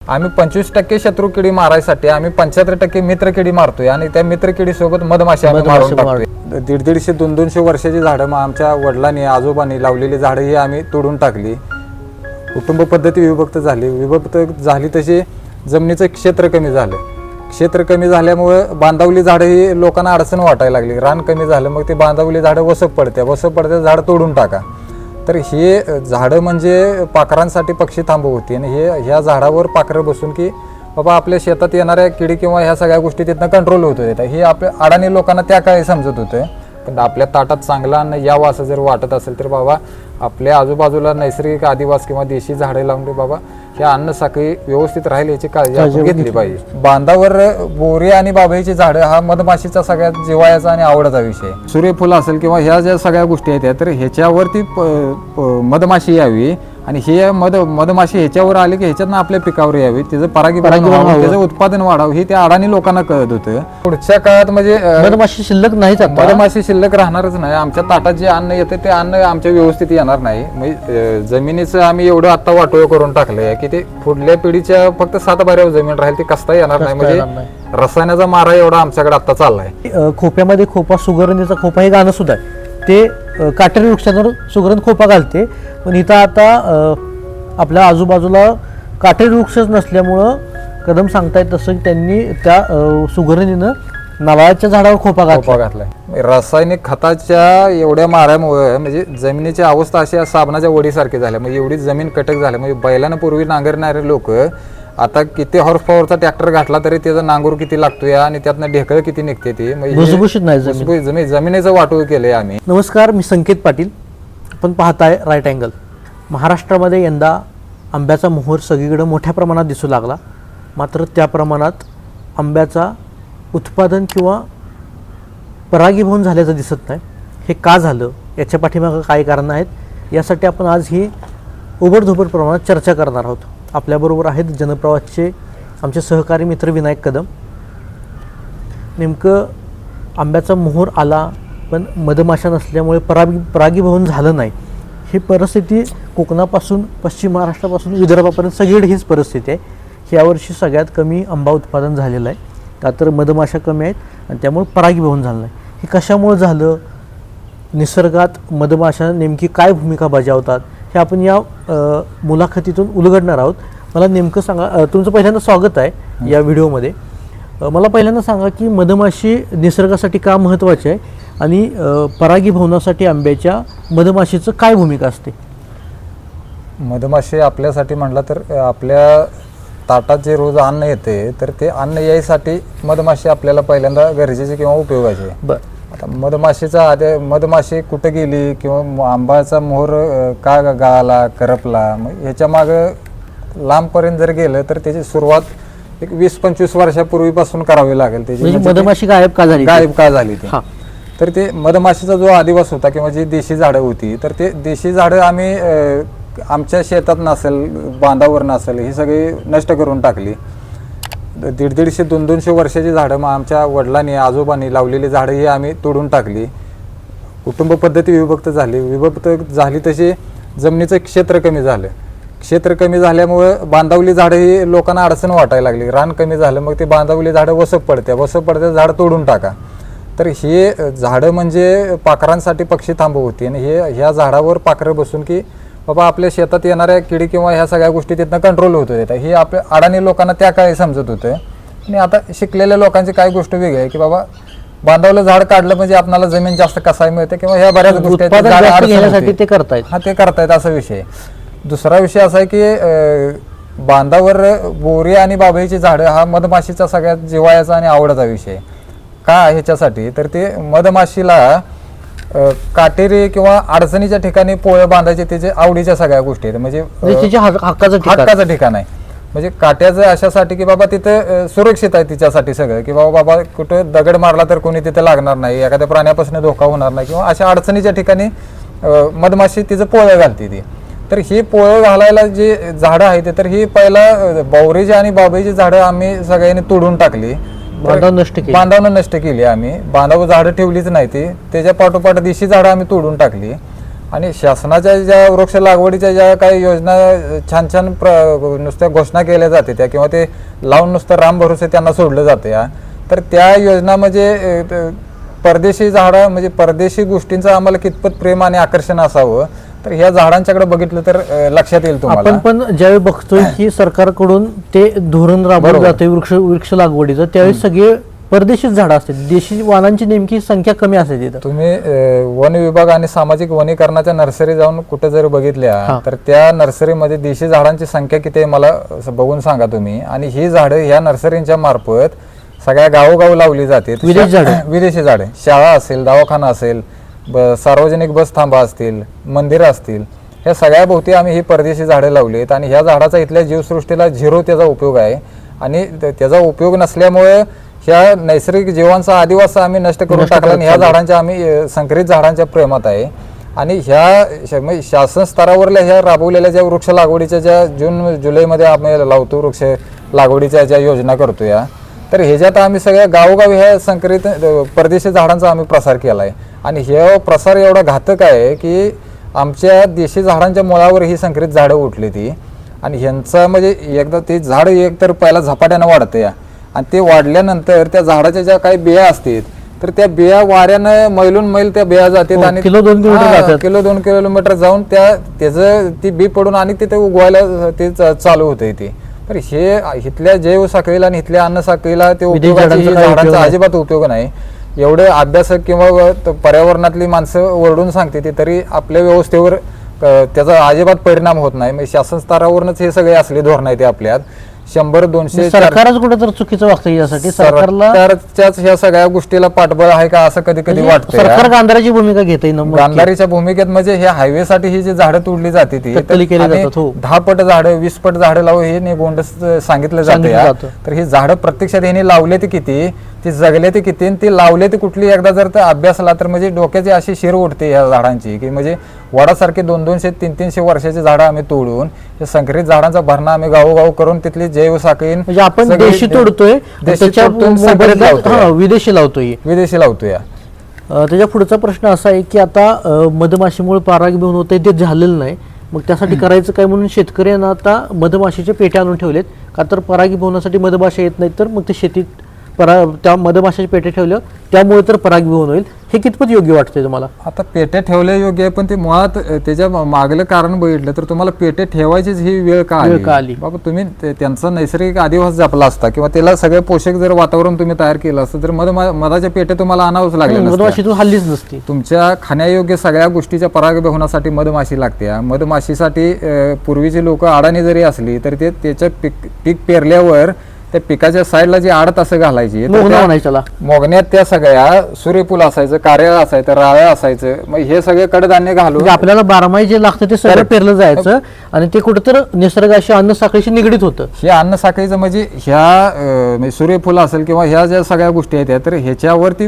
आम्ही 25% शत्रू किडी मारायसाठी आम्ही 75% मित्र किडी मारतोय आणि त्या मित्र किडी सोबत मधमाशी आम्ही मारून टाकतोय. 150-200 वर्षाची झाडं मग आमच्या वडिलांनी आजोबांनी लावलेली झाडं ही आम्ही तोडून टाकली. कुटुंब पद्धती विभक्त झाली तशी जमिनीचं क्षेत्र कमी झालं. क्षेत्र कमी झाल्यामुळं बांधावली झाडं ही लोकांना अडचण वाटायला लागली. रान कमी झालं मग ते बांधावली झाडं वसप पडते झाडं तोडून टाका. तर हे झाडं म्हणजे पाखरांसाठी पक्षी थांबव होती आणि ह्या झाडावर पाखरं बसून की बाबा आपल्या शेतात येणाऱ्या किडी किंवा ह्या सगळ्या गोष्टी तिथनं कंट्रोल होत होत्या. हे आपल्या अडाणी लोकांना त्या काळी समजत होतं. पण आपल्या ताटात चांगलं अन्न यावं असं जर वाटत असेल तर बाबा आपल्या आजूबाजूला नैसर्गिक आदिवास किंवा देशी झाडे लावून ते बाबा हे अन्न साखळी व्यवस्थित राहील याची काळजी आपण घेतली पाहिजे. बांधावर बोरी आणि बाभळीची झाडं हा मधमाशीचा सगळ्यात जिव्हाळ्याचा आणि आवडता विषय. सूर्यफूल असेल किंवा ह्या ज्या सगळ्या गोष्टी आहेत तर ह्याच्यावरती मधमाशी यावी आणि हे मधमाशी ह्याच्यावर आली की ह्याच्यातनं आपल्या पिकावर यावी, त्याचं परागीभवन व्हावं, त्याचं उत्पादन वाढावं हे त्या अडाणी लोकांना कळत होतं. पुढच्या काळात म्हणजे मधमाशी शिल्लक नाहीच, मधमाशी शिल्लक राहणारच नाही. आमच्या ताटात जे अन्न येते ते अन्न आमच्या व्यवस्थित येणार नाही. म्हणजे जमिनीचं आम्ही एवढं आता वाटोळ करून टाकलंय की ते पुढल्या पिढीच्या फक्त 7 बाऱ्यावर जमीन राहील, ते कसता येणार नाही. म्हणजे रसायनाचा मारा एवढा आमच्याकडे आता चाललाय. खोप्यामध्ये खोपा सुगरणीचा खोपा हे गाणं सुद्धा आहे. ते काटेरी वृक्षांवर सुगरण खोपा घालते, पण इथं आता आपल्या आजूबाजूला काटेरी वृक्षच नसल्यामुळं कदम सांगतायत तसं त्यांनी त्या सुगरणीनं नारळाच्या झाडावर खोपा घातलाय. रासायनिक खताच्या एवढ्या माऱ्यामुळे म्हणजे जमिनीची अवस्था अशी साबणाच्या वडीसारखी झाल्या. म्हणजे एवढी जमीन कटक झाली. म्हणजे बैलानं पूर्वी नांगरणारे लोक आता किती हॉर्स पॉवरचा ट्रॅक्टर घातला तरी त्याचा नांगूर किती लागतोय आणि त्यातनं ढेकळ किती निघते ती. भुसभुशीत नाही जमिनीचं वाटोळ केलंय आम्ही. नमस्कार, मी संकेत पाटील. आपण पाहताय राईट अँगल. महाराष्ट्रामध्ये यंदा आंब्याचा मोहर सगळीकडे मोठ्या प्रमाणात दिसू लागला. मात्र त्या प्रमाणात आंब्याचा उत्पादन किंवा परागीभवन झाल्याचं दिसत नाही. हे का झालं, याच्या पाठीमागं काय कारणं आहेत, यासाठी आपण आज ही उबडधोबड प्रमाणात चर्चा करणार आहोत. आपल्याबरोबर आहेत जनप्रवासचे आमचे सहकारी मित्र विनायक कदम. नेमकं आंब्याचा मोहर आला पण मधमाशा नसल्यामुळे परागीभवन झालं नाही, ही परिस्थिती कोकणापासून पश्चिम महाराष्ट्रापासून विदर्भापर्यंत सगळीकडे हीच परिस्थिती आहे. यावर्षी सगळ्यात कमी आंबा उत्पादन झालेलं आहे, का तर मधमाशा कमी आहेत आणि त्यामुळे परागीभवन झालं नाही. हे कशामुळे झालं, निसर्गात मधमाशा नेमकी काय भूमिका बजावतात, हे आपण या मुलाखतीतून उलगडणार आहोत. मला नेमकं सांगा, तुमचं पहिल्यांदा स्वागत आहे या व्हिडिओमध्ये. मला पहिल्यांदा सांगा की मधमाशी निसर्गासाठी का महत्त्वाची आहे आणि परागीभवनासाठी आंब्याच्या मधमाशीचं काय भूमिका असते. मधमाशी आपल्यासाठी म्हटलं तर आपल्या ताटात जे रोज अन्न येते तर ते अन्न यायसाठी मधमाशी आपल्याला पहिल्यांदा गरजेची किंवा उपयोगाची आहे. बरं, आता मधमाशी कुठं गेली किंवा आंब्याचा मोहर का गळाला करपला, मग ह्याच्या मागं लांबपर्यंत जर गेलं तर त्याची सुरुवात एक 20-25 वर्षापूर्वीपासून करावी लागेल. त्याची मधमाशी गायब का झाली ती. तर ते मधमाशीचा जो आदिवास होता किंवा जी देशी झाडं होती तर ते देशी झाडं आम्ही आमच्या शेतात नसेल, बांधावर नसेल, ही सगळी नष्ट करून टाकली. 150-200 वर्षाची झाडं मग आमच्या वडिलांनी आजोबांनी लावलेली झाडं ही आम्ही तोडून टाकली. कुटुंब पद्धती विभक्त झाली तशी जमिनीचं क्षेत्र कमी झालं. क्षेत्र कमी झाल्यामुळं बांधावली झाडं ही लोकांना अडचण वाटायला लागली. रान कमी झालं मग ते बांधावली झाडं वसप पडते झाडं तोडून टाका. तर हे झाडं म्हणजे पाखरांसाठी पक्षी थांबव होती आणि ह्या झाडावर पाखरं बसून की बाबा आपल्या शेतात येणाऱ्या किडी किंवा ह्या सगळ्या गोष्टी तिथनं कंट्रोल होत होत्या. हे आपल्या अडाणी लोकांना त्या काळी समजत होतं. आणि आता शिकलेल्या लोकांची काही गोष्ट वेगळी आहे की बाबा बांधावलं झाड काढलं म्हणजे आपल्याला जमीन जास्त कसाय मिळते किंवा ह्या बऱ्याच गोष्टी ते करतायत असा विषय. दुसरा विषय असा आहे की बांधावर बोरी आणि बाभळीची झाडं हा मधमाशीचा सगळ्यात जिव्हाळ्याचा आणि आवडता विषय. का ह्याच्यासाठी तर ते मधमाशीला काटेरी किंवा अडचणीच्या ठिकाणी पोळं बांधायचे त्याचे आवडीच्या सगळ्या गोष्टी आहेत. म्हणजे हक्काचं ठिकाण आहे. म्हणजे काट्याचं अशासाठी की बाबा तिथं सुरक्षित आहे तिच्यासाठी सगळं, की बाबा कुठं दगड मारला तर कोणी तिथे लागणार नाही, एखाद्या प्राण्यापासून धोका होणार नाही किंवा अशा अडचणीच्या ठिकाणी मधमाशी तिचं पोळं घालते ती. तर ही पोळं घालायला जे झाडं आहेत तर ही पहिला बावरीची आणि बाभळीची झाडं आम्ही सगळ्यांनी तोडून टाकली. बांधावनं नष्ट केली आम्ही. बांधाव झाडं ठेवलीच नाही ती. त्याच्या पाठोपाठ देशी झाडं आम्ही तोडून टाकली. आणि शासनाच्या ज्या वृक्ष लागवडीच्या ज्या काही योजना छान छान नुसत्या घोषणा केल्या जाते त्या किंवा ते लावून नुसतं राम भरोसे त्यांना सोडलं जाते तर त्या योजना म्हणजे परदेशी झाडं म्हणजे परदेशी गोष्टींचं आम्हाला कितपत प्रेम आणि आकर्षण असावं तर ह्या झाडांच्याकडे बघितलं तर लक्षात येईल तुम्हाला. आपण पण ज्यावेळी बघतोय की सरकारकडून ते धोरण राबवलं जाते वृक्ष लागवडीचं त्यावेळी सगळे परदेशी झाडं असतात, देशी वाहनांची नेमकी संख्या कमी असते तिथं. तुम्ही वन विभाग आणि सामाजिक वनीकरणाच्या नर्सरी जाऊन कुठे जर बघितल्या तर त्या नर्सरीमध्ये देशी झाडांची संख्या किती आहे मला बघून सांगा तुम्ही. आणि ही झाडं ह्या नर्सरींच्या मार्फत सगळ्या गावोगाव लावली जाते. विदेशी झाडे शाळा असेल, दवाखाना असेल, सार्वजनिक बस थांबा असतील, मंदिरं असतील, ह्या सगळ्या भोवती आम्ही ही परदेशी झाडे लावलीत. आणि ह्या झाडाचा इथल्या जीवसृष्टीला झिरो त्याचा उपयोग आहे. आणि त्याचा उपयोग नसल्यामुळे ह्या नैसर्गिक जीवांचा आदिवास आम्ही नष्ट करून टाकला आणि ह्या झाडांच्या आम्ही संकरित झाडांच्या प्रेमात आहे. आणि ह्या शासन स्तरावरल्या ह्या राबवलेल्या ज्या वृक्ष लागवडीच्या ज्या जून जुलैमध्ये आम्ही लावतो वृक्ष लागवडीच्या ज्या योजना करतो या तर ह्याच्यात आम्ही सगळ्या गावोगावी ह्या संकरित परदेशी झाडांचा आम्ही प्रसार केला आहे. आणि हे प्रसार एवढा घातक आहे की आमच्या देशी झाडांच्या मुळावर ही संकरित झाडं उठली ती. आणि ह्यांचा म्हणजे एकदा ते झाड एकतर पहिला झपाट्यानं वाढतं या आणि ते वाढल्यानंतर त्या झाडाच्या ज्या काही बिया असतील तर त्या बिया वाऱ्यानं मैलून मैल त्या बिया जातात आणि किलो 2 किलोमीटर जाऊन त्याचं ती बी पडून आणि तिथे उगवायला ते चालू होते ते. तर हे इथल्या जैव साखळीला आणि इथल्या अन्न साखळीला ते उपयोगाची झाडांचा अजिबात उपयोग नाही. एवढे अभ्यासक किंवा पर्यावरणातली माणसं ओरडून सांगते ती तरी आपल्या व्यवस्थेवर त्याचा अजिबात परिणाम होत नाही. म्हणजे शासन स्तरावरूनच हे सगळे असले धोरण आहे ते आपल्यात 100-200 सरकारच कुठं तर चुकीचं वागतं यासाठी. सरकारच्याच ह्या सगळ्या गोष्टीला पाठबळ आहे का असं कधी कधी वाटतं. सरकार गांधाराची भूमिका घेते. गांधारीच्या भूमिकेत म्हणजे हे हायवेसाठी ही जी झाडं तोडली जाते ती 10 पट झाडं 20 पट झाडं लावू हे निगोंड सांगितलं जातं. तर ही झाडं प्रत्यक्षात ह्यांनी लावले ते किती, ती जगले ते किती, ती लावले ते कुठली एकदा जर अभ्यासला तर म्हणजे डोक्याची अशी शिर उठते ह्या झाडांची की म्हणजे वडासारखे 200-300 वर्षाची झाडं आम्ही तोडून हे संकरित झाडांचा भरणा आम्ही गावोगाव करून तिथली जैव साखळी म्हणजे आपण देशी तोडतोय विदेशी लावतोय. त्याच्या पुढचा प्रश्न असा आहे की आता मधमाशीमुळे परागीभवन होते ते झालेलं नाही, मग त्यासाठी करायचं काय म्हणून शेतकऱ्यांना आता मधमाशीचे पेट्या आणून ठेवलेत का तर परागीभवनासाठी मधमाशा येत नाही तर मग ते शेतीत त्या मधमाशाचे पेटे ठेवलं त्यामुळे तर परागीभवन होईल. हे कितपत योग्य वाटतंय तुम्हाला? आता पेटे ठेवले योग्य आहे पण ते मुळात त्याच्या मागलं कारण बघितलं तर तुम्हाला पेटे ठेवायचीच ही वेळ का आली बाबा. तुम्ही त्यांचा नैसर्गिक आदिवास जपला असता किंवा त्याला सगळे पोषक जर वातावरण तुम्ही तयार केलं असतं तर मधाचे पेटे तुम्हाला आणावंच लागले. मधमाशीतून हल्लीच नसती. तुमच्या खाण्यायोग्य सगळ्या गोष्टीच्या परागीभवनासाठी मधमाशी लागते. मधमाशीसाठी पूर्वीची लोक अडाणी जरी असली तरी ते त्याच्या पीक पेरल्यावर त्या पिकाच्या साईडला जी आडत असं घालायची मोगण्यात त्या सगळ्या सूर्यफूल असायचं, कार्याळ असायचं, राळ्या असायचं. मग हे सगळे कडधान्य घालून आपल्याला बारमाही जे लागतं ते सगळं पेरलं जायचं आणि ते कुठेतर निसर्गाशी अन्न साखळीशी निगडीत होतं. हे अन्न साखळीचं म्हणजे ह्या सूर्यफूल असेल किंवा ह्या ज्या सगळ्या गोष्टी आहेत तर ह्याच्यावरती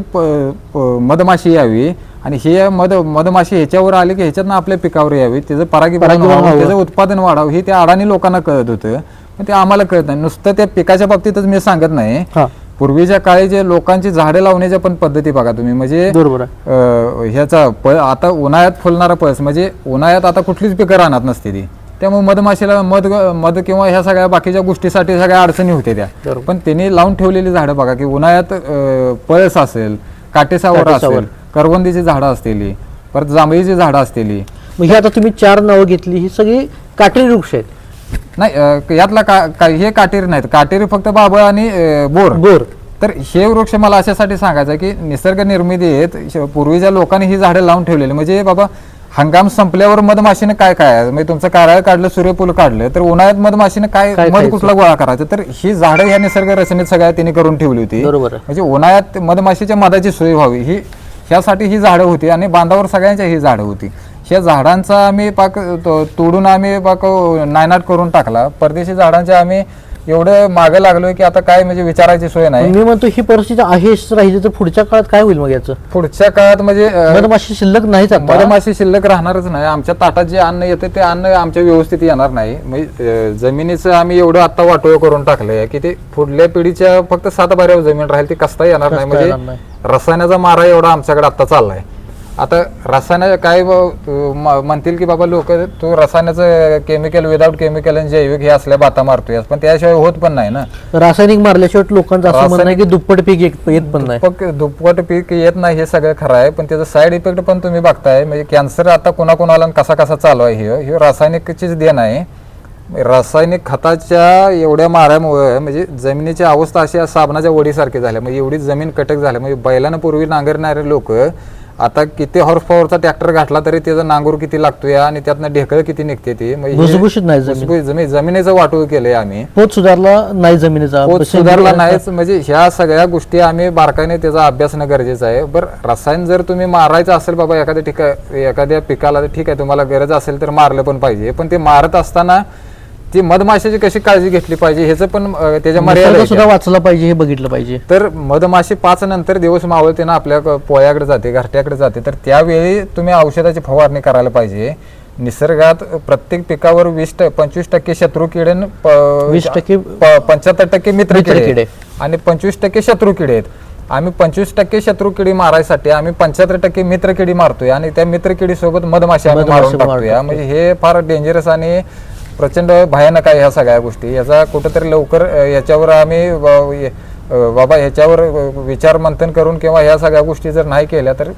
मधमाशी यावी आणि हे मधमाशी ह्याच्यावर आली की ह्याच्यातनं आपल्या पिकावर यावी, त्याचं परागीभवन व्हावं, त्याचं उत्पादन वाढावं हे त्या अडाणी लोकांना कळत होतं. ते आम्हाला कळत नाही. नुसतं त्या पिकाच्या बाबतीतच मी सांगत नाही, पूर्वीच्या काळी जे लोकांची झाडे लावण्याच्या पण पद्धती बघा तुम्ही. म्हणजे ह्याचा आता उन्हाळ्यात फुलणारा पळस म्हणजे उन्हाळ्यात आता कुठलीच पिकं राहणार नसते ती, त्यामुळे मधमाशीला मध किंवा ह्या सगळ्या बाकीच्या गोष्टीसाठी सगळ्या अडचणी होत्या त्या. पण त्यांनी लावून ठेवलेली झाडं बघा की उन्हाळ्यात पळस असेल, काटेसावर असेल, करवंदीची झाडं असलेली, परत जांभळीची झाडं असलेली. म्हणजे आता तुम्ही 4 नावं घेतली ही सगळी काटेरी वृक्ष आहेत. नाही यातला हे काटेरी नाहीत, काटेरी फक्त बाबळ आणि बोर. तर हे वृक्ष मला अशासाठी सांगायचं की निसर्ग निर्मितीत पूर्वीच्या लोकांनी ही झाडं लावून ठेवलेली. म्हणजे बाबा हंगाम संपल्यावर मधमाशीने काय म्हणजे तुमचं कारळ काढलं, सूर्यफूल काढलं तर उन्हाळ्यात मधमाशीने काय मध कुठला गोळा करायचं. तर ही झाडं ह्या निसर्ग रचनेत सगळ्या तिने करून ठेवली होती. म्हणजे उन्हाळ्यात मधमाशीच्या मधाची सोय व्हावी ह्यासाठी ही झाडं होती आणि बांधावर सगळ्यांच्या ही झाडं होती. ह्या झाडांचा आम्ही तोडून आम्ही नायनाट करून टाकला. परदेशी झाडांच्या आम्ही एवढं मागे लागलोय की आता काय म्हणजे विचारायची सोय नाही. मी म्हणतो ही परिस्थिती आहेच राहिली तर पुढच्या काळात काय होईल? मग याचं पुढच्या काळात म्हणजे मधमाशी शिल्लक नाहीच, मधमाशी शिल्लक राहणारच नाही. आमच्या ताटात जे अन्न येतं ते अन्न आमच्या व्यवस्थित येणार नाही. म्हणजे जमिनीचं आम्ही एवढं आता वाटोळ करून टाकलंय की ते पुढल्या पिढीच्या फक्त 7 बाऱ्यावर जमीन राहील ती कसता येणार नाही. म्हणजे रसायनाचा मारा एवढा आमच्याकडे आता चाललाय. आता रसायन काय म्हणतील की बाबा लोक तू रसायनाचं केमिकल विदाऊट केमिकल आणि जैविक हे असल्या बाता मारतोय, पण त्याशिवाय होत पण नाही ना. रासायनिक मारल्याशिवाय लोकांचं असं म्हणणं आहे की दुप्पट पीक येत पण नाही. दुप्पट पीक येत नाही हे सगळं खरं आहे, पण त्याचा साईड इफेक्ट पण तुम्ही बघताय. म्हणजे कॅन्सर आता कोणाकोणाला कसा कसा चालू आहे हे रासायनिकचीच देण आहे. रासायनिक खताच्या एवढ्या माऱ्यामुळे म्हणजे जमिनीची अवस्था अशी साबणाच्या वडीसारखी झाल्या. म्हणजे एवढी जमीन कटक झाल्या. म्हणजे बैलानं पूर्वी नांगरणारे लोक आता किती हॉर्स पॉवरचा ट्रॅक्टर घातला तरी त्याचा नांगूर किती लागतोय आणि त्यातनं ढेकळ किती निघते ती. भुसभुशीत नाही जमिनीचं वाटोळ केलंय आम्ही. पोत सुधारला नाही जमिनीचा, पोत सुधारला नाहीच. म्हणजे ह्या सगळ्या गोष्टी आम्ही बारकाईने त्याचा अभ्यास न गरजेचं आहे. बरं रसायन जर तुम्ही मारायचं असेल बाबा एखाद्या पिकाला, तर ठीक आहे तुम्हाला गरज असेल तर मारलं पण पाहिजे, पण ते मारत असताना ती मधमाशीची कशी काळजी घेतली पाहिजे ह्याचं पण त्याच्या मर्यादा सुद्धा वाचलं पाहिजे, हे बघितलं पाहिजे. तर मधमाशी 5 नंतर दिवस मावळते ना आपल्या पोळ्याकडे जाते, घरट्याकडे जाते, तर त्यावेळी तुम्ही औषधाची फवारणी करायला पाहिजे. निसर्गात प्रत्येक पिकावर 25% शत्रू किडे, 75% मित्र किडे आणि 25% शत्रू किडे आहेत. आम्ही 25% शत्रू किडी मारायसाठी आम्ही 75% मित्र किडी मारतोय आणि त्या मित्र किडी सोबत मधमाशी मारून टाकतोय. म्हणजे हे फार डेंजरस आणि प्रचंड भयानक आहे ह्या सगळ्या गोष्टी. याचा कुठंतरी लवकर याच्यावर आम्ही बाबा ह्याच्यावर विचार मंथन करून किंवा ह्या सगळ्या गोष्टी जर नाही केल्या तर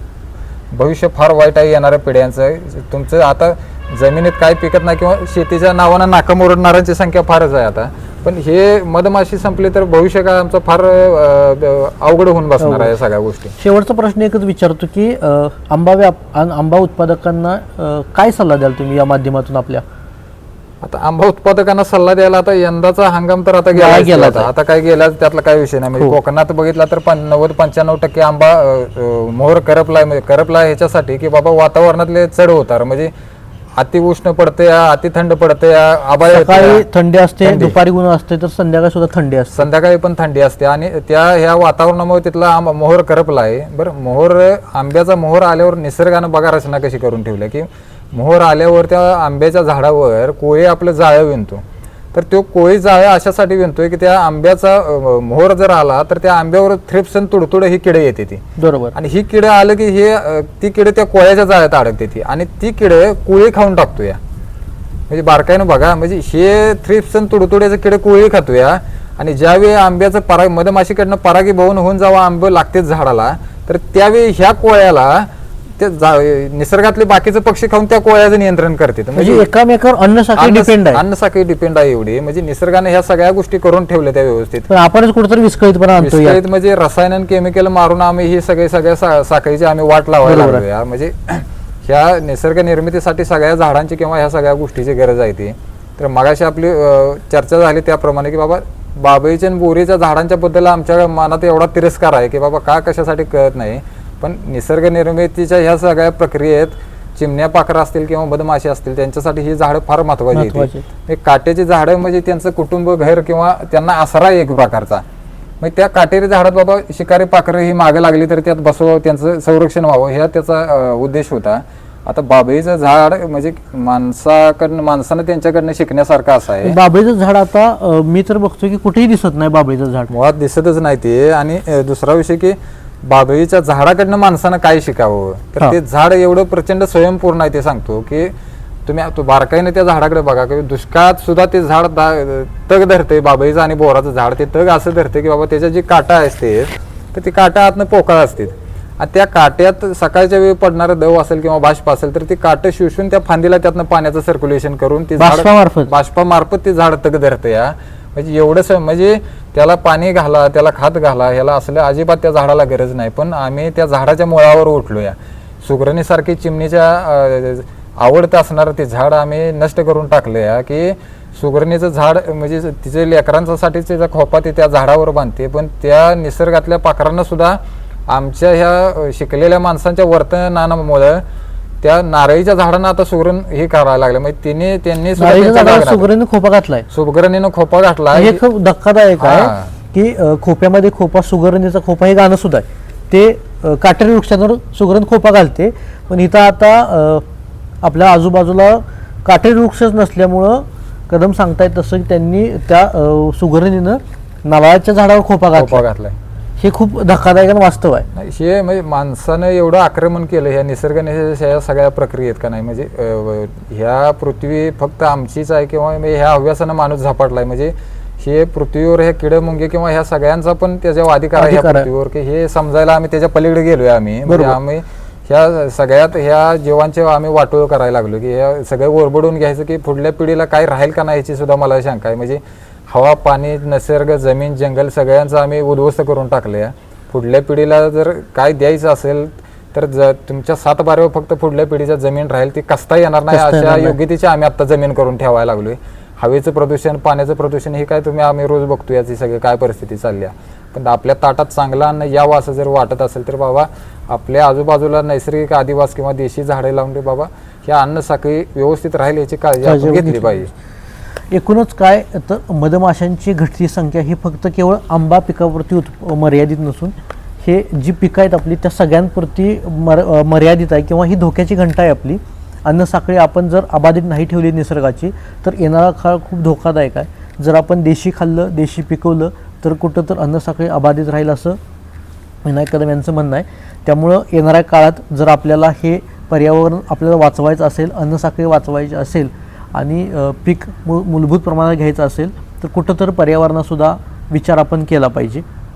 भविष्य फार वाईट आहे येणाऱ्या पिढ्यांचं. तुमचं आता जमिनीत काय पिकत नाही किंवा शेतीच्या नावानं नाका मोरडणाऱ्यांची संख्या फारच आहे आता. पण हे मधमाशी संपली तर भविष्य काय आमचं फार अवघड होऊन बसणार आहे या सगळ्या गोष्टी. शेवटचा प्रश्न एकच विचारतो की आंबा उत्पादकांना काय सल्ला द्याल तुम्ही या माध्यमातून आपल्या? आता आंबा उत्पादकांना सल्ला द्यायला आता यंदाचा हंगाम तर आता गेला. आता काय गेला त्यातला काय विषय नाही. म्हणजे कोकणात बघितला तर 90-95% आंबा मोहर करपलाय. म्हणजे करपला ह्याच्यासाठी की बाबा वातावरणातले चढ होतात. म्हणजे अति उष्ण पडते, अति थंड पडते, आभाळ थंडी असते, दुपारी ऊन असते, तर संध्याकाळी सुद्धा थंडी असते, संध्याकाळी पण थंडी असते. आणि ह्या वातावरणामुळे तिथला मोहर करपला आहे. बरं आंब्याचा मोहर आल्यावर निसर्गानं बघा रचना कशी करून ठेवली की मोहर आल्यावर त्या आंब्याच्या झाडावर कोळी आपलं जाळं विणतो. तर तो कोळी जाळं अशासाठी विणतोय की त्या आंब्याचा मोहर जर आला तर त्या आंब्यावर थ्रिप्स आणि तुडतुड ही किडे येते ती. बरोबर. आणि ही किडे आलं की ती किडे त्या कोळ्याच्या जाळ्यात अडकते ती आणि ती किडे कोळी खाऊन टाकतो या. म्हणजे बारकाईनं बघा, म्हणजे हे थ्रिप्स आणि तुडतुड्याचे किडे कोळी खातो या. आणि ज्यावेळी आंब्याचं मधमाशीकडनं परागी भवन होऊन जेव्हा आंबे लागतेच झाडाला, तर त्यावेळी ह्या कोळ्याला निसर्गातले बाकीचे पक्षी खाऊन त्या कोळ्याचं नियंत्रण करते. म्हणजे एकामेकावर अन्नसाखळी डिपेंड आहे एवढी. म्हणजे निसर्गाने ह्या सगळ्या गोष्टी करून ठेवल्या त्या व्यवस्थित. पण आपणच कुठेतरी विस्कळीतपणा आणतो. म्हणजे रसायन केमिकल मारून आम्ही ही सगळ्या साखळीची आम्ही वाट लावायला लागलो. म्हणजे ह्या निसर्ग निर्मितीसाठी सगळ्या झाडांची किंवा ह्या सगळ्या गोष्टीची गरज आहे ती. तर मगाशी आपली चर्चा झाली त्याप्रमाणे की बाबा बाबळीच्या आणि बोरीच्या झाडांच्या बद्दल आमच्या मनात एवढा तिरस्कार आहे की बाबा का कशासाठी कळत नाही. पण निसर्ग निर्मितीच्या ह्या सगळ्या प्रक्रियेत चिमण्या पाखरं असतील किंवा मधमाशी असतील त्यांच्यासाठी ही झाडं फार महत्वाची आहेत. काटेची झाडं म्हणजे त्यांचं कुटुंब, घर किंवा त्यांना आसरा आहे एक प्रकारचा. मग त्या काटेरी झाडात बाबा शिकारी पाखरं ही मागे लागली तर त्यात बसवावं, त्यांचं संरक्षण व्हावं ह्या त्याचा उद्देश होता. आता बाबळीचं झाड म्हणजे माणसानं त्यांच्याकडनं शिकण्यासारखं असं आहे. बाबळीचं झाड आता मी तर बघतोय की कुठेही दिसत नाही. बाबळीचं झाड मुळात दिसतच नाही ते. आणि दुसरा विषय की बाबळीच्या झाडाकडनं माणसानं काय शिकावं, तर ते झाड एवढं प्रचंड स्वयंपूर्ण आहे. ते सांगतो की तुम्ही बारकाईने त्या झाडाकडे बघा की दुष्काळात सुद्धा ते झाड तग धरते. बाबळीचं आणि बोराचं झाड ते तग असं धरते की बाबा त्याच्या जी काटा असते तर ती काटा आतनं पोकळ असते. आणि त्या काट्यात सकाळच्या वेळी पडणारं दव असेल किंवा बाष्प असेल तर ती काटं शोषून त्या फांदीला त्यातनं पाण्याचं सर्क्युलेशन करून ती बाष्पामार्फत ते झाड तग धरते. या म्हणजे एवढंच, म्हणजे त्याला पाणी घाला, त्याला खत घाला, ह्याला असलं अजिबात त्या झाडाला गरज नाही. पण आम्ही त्या झाडाच्या मुळावर उठलो. या सुगरणीसारखी चिमणीच्या आवडतं असणारं ते झाड आम्ही नष्ट करून टाकलं. या की सुगरणीचं झाड म्हणजे तिचे लेकरांसाठी त्याचा खोपा ते त्या झाडावर बांधते. पण त्या निसर्गातल्या पाखरांना सुद्धा आमच्या ह्या शिकलेल्या माणसांच्या वर्तनामुळे त्या नारळीच्या झाडांना आता सुगरण हे करायला लागलं. म्हणजे त्यांनी सुगरणीनं खोपा घातलाय. सुगरणीनं खोपा घातला. हे खूप धक्कादायक आहे की खोप्यामध्ये खोपा, सुगरणीचा खोपा हे गाणं सुद्धा आहे. ते काटेरी वृक्षांवर सुगरण खोपा घालते. पण इथं आता आपल्या आजूबाजूला काटेरी वृक्षच नसल्यामुळं कदम सांगतायत तसं की त्यांनी त्या सुगरणीनं नारळाच्या झाडावर खोपा घातलाय. हे खूप धक्कादायक आणि वास्तव आहे. नाही, हे म्हणजे माणसानं एवढं आक्रमण केलं ह्या निसर्गाने ह्या सगळ्या प्रक्रियेत का नाही, म्हणजे ह्या पृथ्वी फक्त आमचीच आहे किंवा ह्या हव्यासानं माणूस झपाटलाय, म्हणजे हे पृथ्वीवर हे किडमुंगे किंवा ह्या सगळ्यांचा पण त्याच्यावर अधिकार आहे ह्या अधिकार आहे. पृथ्वीवर, की हे समजायला आम्ही त्याच्या पलीकडे गेलोय आम्ही. म्हणजे आम्ही ह्या सगळ्यात ह्या जीवांचे आम्ही वाटोळ करायला लागलो, की ह्या सगळं ओरबडून घ्यायचं, की पुढल्या पिढीला काय राहील का नाही याची सुद्धा मला शंका आहे. म्हणजे हवा, पाणी, निसर्ग, जमीन, जंगल सगळ्यांचं आम्ही उद्ध्वस्त करून टाकले. पुढल्या पिढीला जर काय द्यायचं असेल तर तुमच्या 7 बारेवर फक्त पुढल्या पिढीच्या जमीन राहील, ती कसता येणार नाही अशा योग्यतेची आम्ही आता जमीन करून ठेवायला लागलोय. हवेचं प्रदूषण, पाण्याचं प्रदूषण हे काय तुम्ही आम्ही रोज बघतो याची सगळी काय परिस्थिती चालली आहे. पण आपल्या ताटात चांगलं अन्न यावं असं जर वाटत असेल तर बाबा आपल्या आजूबाजूला नैसर्गिक आदिवास किंवा देशी झाडे लावून बाबा ह्या अन्न साखळी व्यवस्थित राहील याची काळजी आपण घेतली पाहिजे. एकूणच काय तर मधमाशांची घटती संख्या ही फक्त केवळ आंबा पिकापुरती मर्यादित नसून हे जी पिकं आहेत आपली त्या सगळ्यांपुरती मर्यादित आहे किंवा ही धोक्याची घंटा आहे आपली. अन्न साखळी आपण जर अबाधित नाही ठेवली निसर्गाची तर येणारा काळ खूप धोकादायक आहे. जर आपण देशी खाल्लं, देशी पिकवलं तर कुठं तर अन्न साखळी अबाधित राहील असं विनायक कदम यांचं म्हणणं आहे. त्यामुळं येणाऱ्या काळात जर आपल्याला हे पर्यावरण आपल्याला वाचवायचं असेल, अन्न साखळी वाचवायची असेल आणि पीक मूलभूत प्रमाणात घ्यायचं असेल तर कुठं तर पर्यावरणासुद्धा विचार आपण केला पाहिजे.